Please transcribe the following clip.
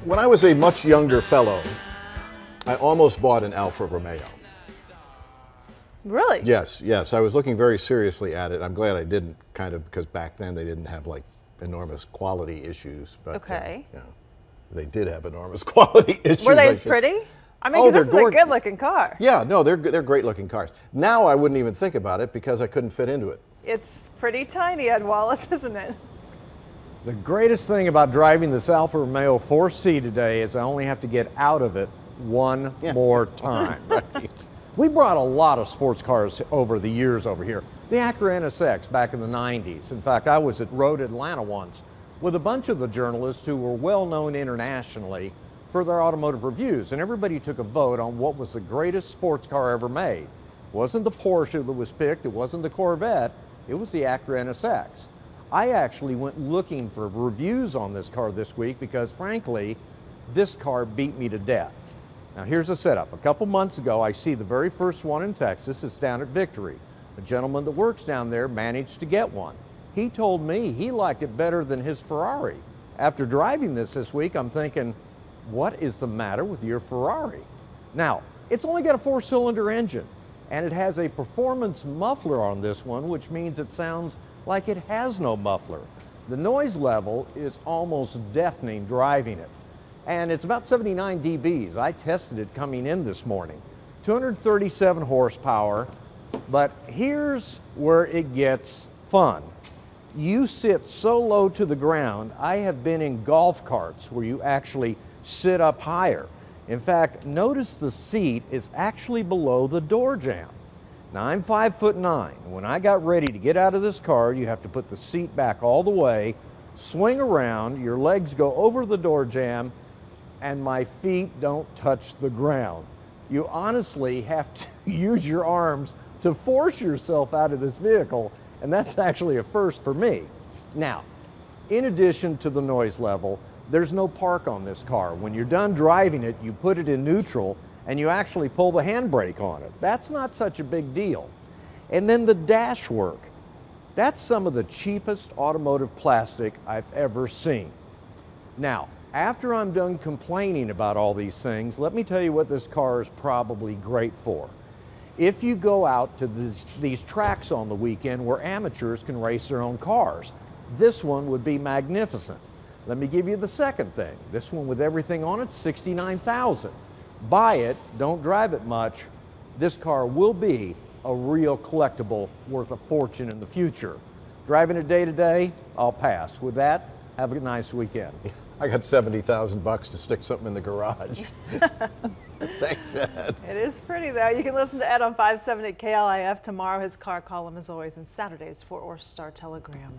When I was a much younger fellow, I almost bought an Alfa Romeo. Really? Yes, yes. I was looking very seriously at it. I'm glad I didn't, kind of, because back then they didn't have like enormous quality issues. But, okay. Yeah, they did have enormous quality issues. Were they as pretty? I mean, this is a good-looking car. Yeah, no, they're great-looking cars. Now I wouldn't even think about it because I couldn't fit into it. It's pretty tiny, Ed Wallace, isn't it? The greatest thing about driving this Alfa Romeo 4C today is I only have to get out of it one more time. Right. We brought a lot of sports cars over the years over here. The Acura NSX back in the 90s. In fact, I was at Road Atlanta once with a bunch of the journalists who were well known internationally for their automotive reviews, and everybody took a vote on what was the greatest sports car ever made. It wasn't the Porsche that was picked, it wasn't the Corvette, it was the Acura NSX. I actually went looking for reviews on this car this week because, frankly, this car beat me to death. Now, here's the setup. A couple months ago, I see the very first one in Texas. It's down at Victory. A gentleman that works down there managed to get one. He told me he liked it better than his Ferrari. After driving this week, I'm thinking, what is the matter with your Ferrari? Now, it's only got a 4-cylinder engine, and it has a performance muffler on this one, which means it sounds like it has no muffler. The noise level is almost deafening driving it. And it's about 79 dBs. I tested it coming in this morning. 237 horsepower, but here's where it gets fun. You sit so low to the ground, I have been in golf carts where you actually sit up higher. In fact, notice the seat is actually below the door jamb. Now, I'm 5'9". When I got ready to get out of this car, you have to put the seat back all the way, swing around, your legs go over the door jamb, and my feet don't touch the ground. You honestly have to use your arms to force yourself out of this vehicle, and that's actually a first for me. Now, in addition to the noise level, there's no park on this car. When you're done driving it, you put it in neutral and you actually pull the handbrake on it. That's not such a big deal. And then the dash work. That's some of the cheapest automotive plastic I've ever seen. Now, after I'm done complaining about all these things, let me tell you what this car is probably great for. If you go out to these tracks on the weekend where amateurs can race their own cars, this one would be magnificent. Let me give you the second thing. This one with everything on it, $69,000. Buy it, don't drive it much. This car will be a real collectible worth a fortune in the future. Driving it day to day, I'll pass. With that, have a nice weekend. I got $70,000 to stick something in the garage. Thanks, Ed. It is pretty, though. You can listen to Ed on 570 KLIF tomorrow. His car column, as always, and Saturdays for Star Telegram.